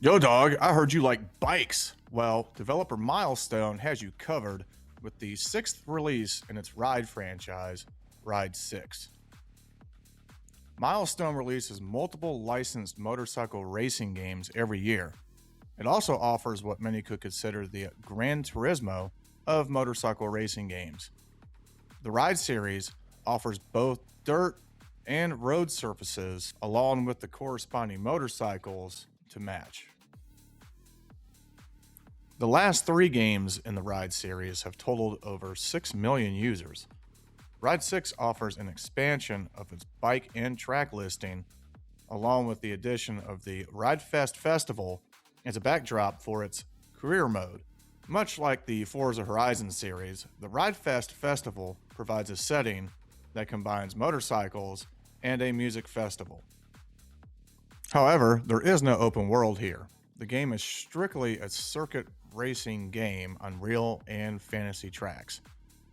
Yo, dog, I heard you like bikes. Well, developer Milestone has you covered with the sixth release in its ride franchise, Ride 6. Milestone releases multiple licensed motorcycle racing games every year. It also offers what many could consider the Gran Turismo of motorcycle racing games. The Ride series offers both dirt and road surfaces, along with the corresponding motorcycles to match. The last three games in the Ride series have totaled over 6 million users. Ride 6 offers an expansion of its bike and track listing, along with the addition of the Ridefest Festival as a backdrop for its career mode. Much like the Forza Horizon series, the Ridefest Festival provides a setting that combines motorcycles and a music festival. However, there is no open world here. The game is strictly a circuit racing game on real and fantasy tracks.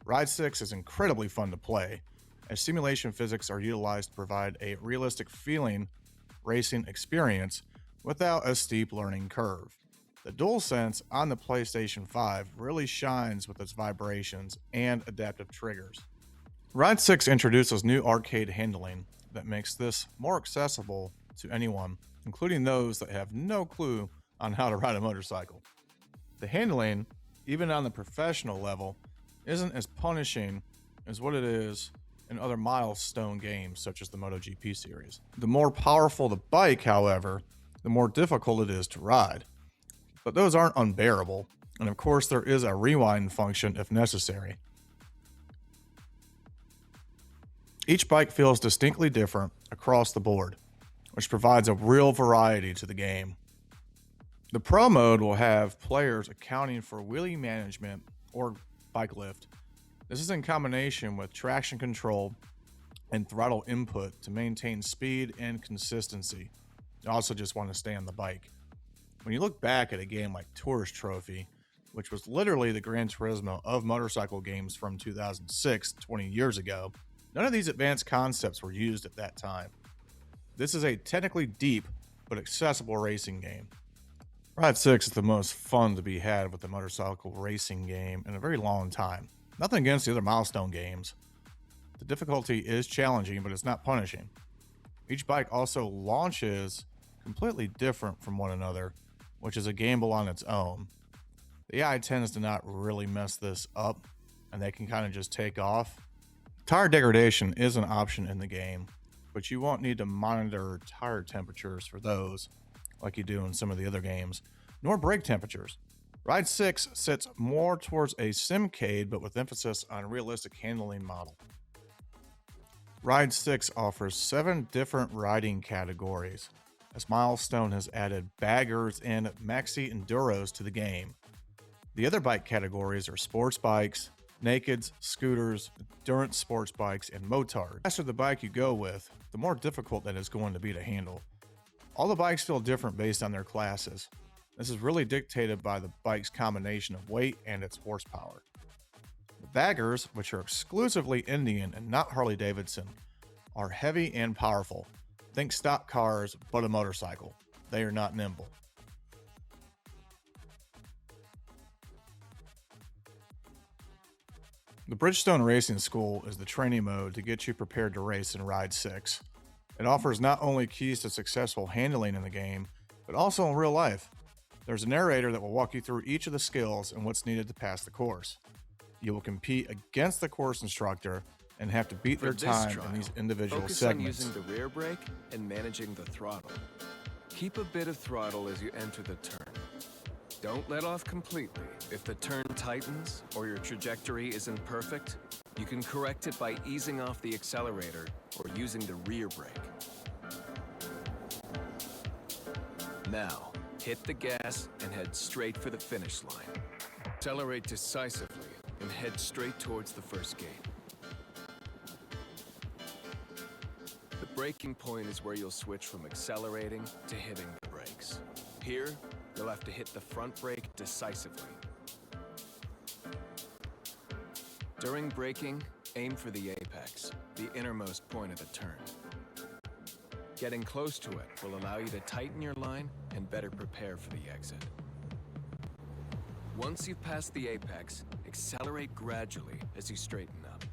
Ride 6 is incredibly fun to play, as simulation physics are utilized to provide a realistic feeling racing experience without a steep learning curve. The DualSense on the PlayStation 5 really shines with its vibrations and adaptive triggers. Ride 6 introduces new arcade handling that makes this more accessible to anyone, including those that have no clue on how to ride a motorcycle. The handling, even on the professional level, isn't as punishing as what it is in other Milestone games such as the MotoGP series. The more powerful the bike, however, the more difficult it is to ride. But those aren't unbearable, and of course there is a rewind function if necessary. Each bike feels distinctly different across the board, which provides a real variety to the game. The Pro mode will have players accounting for wheelie management or bike lift. This is in combination with traction control and throttle input to maintain speed and consistency. You also just want to stay on the bike. When you look back at a game like Tourist Trophy, which was literally the Gran Turismo of motorcycle games from 2006, 20 years ago, none of these advanced concepts were used at that time. This is a technically deep but accessible racing game. Ride 6 is the most fun to be had with a motorcycle racing game in a very long time. Nothing against the other Milestone games. The difficulty is challenging, but it's not punishing. Each bike also launches completely different from one another, which is a gamble on its own. The AI tends to not really mess this up, and they can kind of just take off. Tire degradation is an option in the game, but you won't need to monitor tire temperatures for those, like you do in some of the other games, nor brake temperatures. Ride 6 sits more towards a simcade, but with emphasis on realistic handling model. Ride 6 offers 7 different riding categories, as Milestone has added baggers and maxi enduros to the game. The other bike categories are sports bikes, nakeds, scooters, endurance sports bikes, and motards. The faster the bike you go with, the more difficult that is going to be to handle. All the bikes feel different based on their classes. This is really dictated by the bike's combination of weight and its horsepower. The baggers, which are exclusively Indian and not Harley-Davidson, are heavy and powerful. Think stock cars, but a motorcycle. They are not nimble. The Bridgestone Racing School is the training mode to get you prepared to race in Ride 6. It offers not only keys to successful handling in the game, but also in real life. There's a narrator that will walk you through each of the skills and what's needed to pass the course. You will compete against the course instructor and have to beat their time in these individual segments. Focus on using the rear brake and managing the throttle. Keep a bit of throttle as you enter the turn. Don't let off completely. If the turn tightens or your trajectory isn't perfect, you can correct it by easing off the accelerator or using the rear brake. Now, hit the gas and head straight for the finish line. Accelerate decisively and head straight towards the first gate. The braking point is where you'll switch from accelerating to hitting the brakes. Here, you'll have to hit the front brake decisively. During braking, aim for the apex, the innermost point of the turn. Getting close to it will allow you to tighten your line and better prepare for the exit. Once you've passed the apex, accelerate gradually as you straighten up.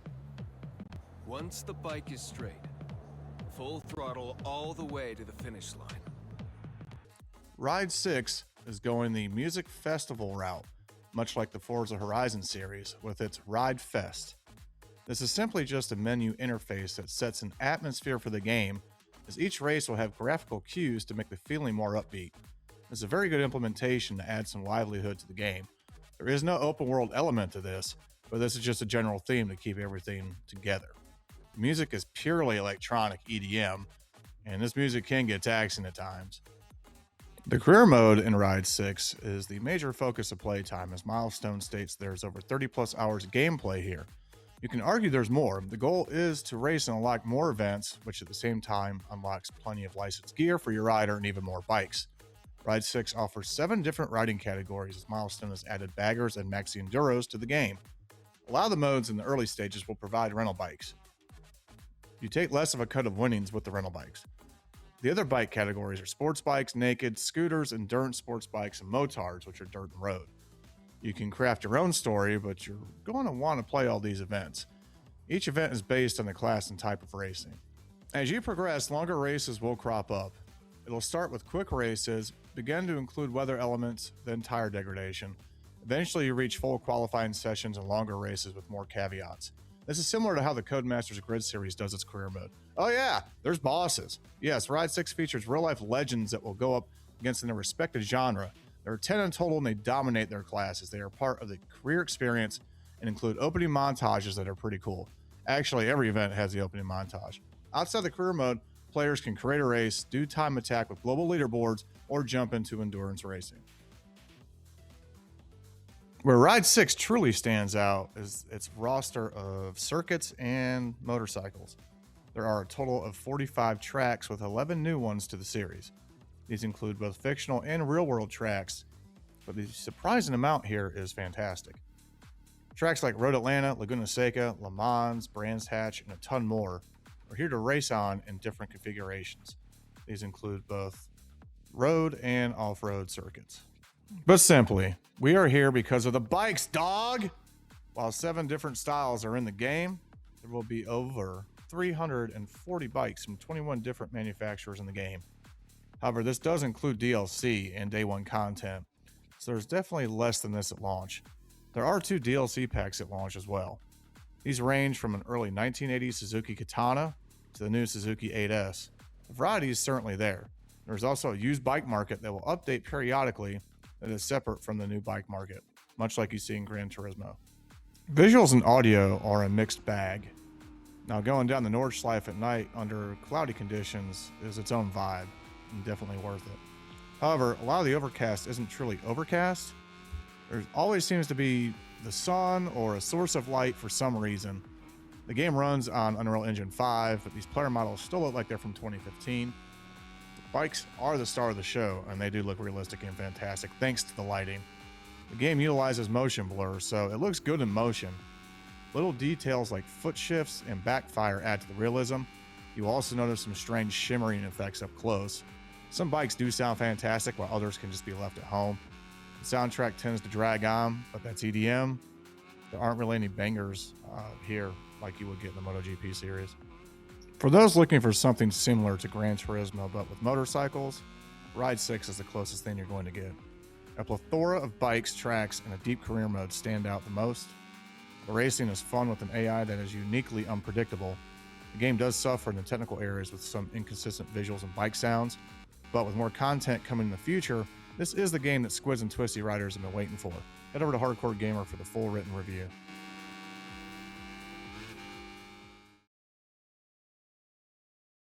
Once the bike is straight, full throttle all the way to the finish line. Ride 6 is going the music festival route, much like the Forza Horizon series with its Ridefest. This is simply just a menu interface that sets an atmosphere for the game, as each race will have graphical cues to make the feeling more upbeat. It's a very good implementation to add some livelihood to the game. There is no open world element to this, but this is just a general theme to keep everything together. The music is purely electronic EDM, and this music can get taxing at times. The career mode in Ride 6 is the major focus of playtime, as Milestone states there's over 30 plus hours of gameplay here. You can argue there's more. The goal is to race and unlock more events, which at the same time unlocks plenty of licensed gear for your rider and even more bikes. Ride 6 offers 7 different riding categories, as Milestone has added baggers and maxi enduros to the game. A lot of the modes in the early stages will provide rental bikes. You take less of a cut of winnings with the rental bikes. The other bike categories are sports bikes, naked, scooters, endurance sports bikes, and motards, which are dirt and road. You can craft your own story, but you're going to want to play all these events. Each event is based on the class and type of racing. As you progress, longer races will crop up. It'll start with quick races, begin to include weather elements, then tire degradation. Eventually, you reach full qualifying sessions and longer races with more caveats. This is similar to how the Codemasters Grid series does its career mode. Oh yeah, there's bosses. Yes, Ride 6 features real-life legends that will go up against in their respective genre. There are 10 in total, and they dominate their classes. They are part of the career experience and include opening montages that are pretty cool. Actually, every event has the opening montage. Outside the career mode, players can create a race, do time attack with global leaderboards, or jump into endurance racing. Where Ride 6 truly stands out is its roster of circuits and motorcycles. There are a total of 45 tracks with 11 new ones to the series. These include both fictional and real-world tracks, but the surprising amount here is fantastic. Tracks like Road Atlanta, Laguna Seca, Le Mans, Brands Hatch, and a ton more are here to race on in different configurations. These include both road and off-road circuits. But simply, we are here because of the bikes, dog! While 7 different styles are in the game, there will be over 340 bikes from 21 different manufacturers in the game. However, this does include DLC and day 1 content, so there's definitely less than this at launch. There are 2 DLC packs at launch as well. These range from an early 1980s Suzuki Katana to the new Suzuki 8S. The variety is certainly there. There's also a used bike market that will update periodically that is separate from the new bike market, much like you see in Gran Turismo. Visuals and audio are a mixed bag. Now, going down the Nordschleife at night under cloudy conditions is its own vibe, and definitely worth it. However, a lot of the overcast isn't truly overcast. There always seems to be the sun or a source of light for some reason. The game runs on Unreal Engine 5, but these player models still look like they're from 2015. Bikes are the star of the show, and they do look realistic and fantastic thanks to the lighting. The game utilizes motion blur, so it looks good in motion. Little details like foot shifts and backfire add to the realism. You also notice some strange shimmering effects up close. Some bikes do sound fantastic, while others can just be left at home. The soundtrack tends to drag on, but that's EDM. There aren't really any bangers here like you would get in the MotoGP series. For those looking for something similar to Gran Turismo but with motorcycles, Ride 6 is the closest thing you're going to get. A plethora of bikes, tracks, and a deep career mode stand out the most. The racing is fun with an AI that is uniquely unpredictable. The game does suffer in the technical areas with some inconsistent visuals and bike sounds, but with more content coming in the future, this is the game that Squids and Twisty Riders have been waiting for. Head over to Hardcore Gamer for the full written review.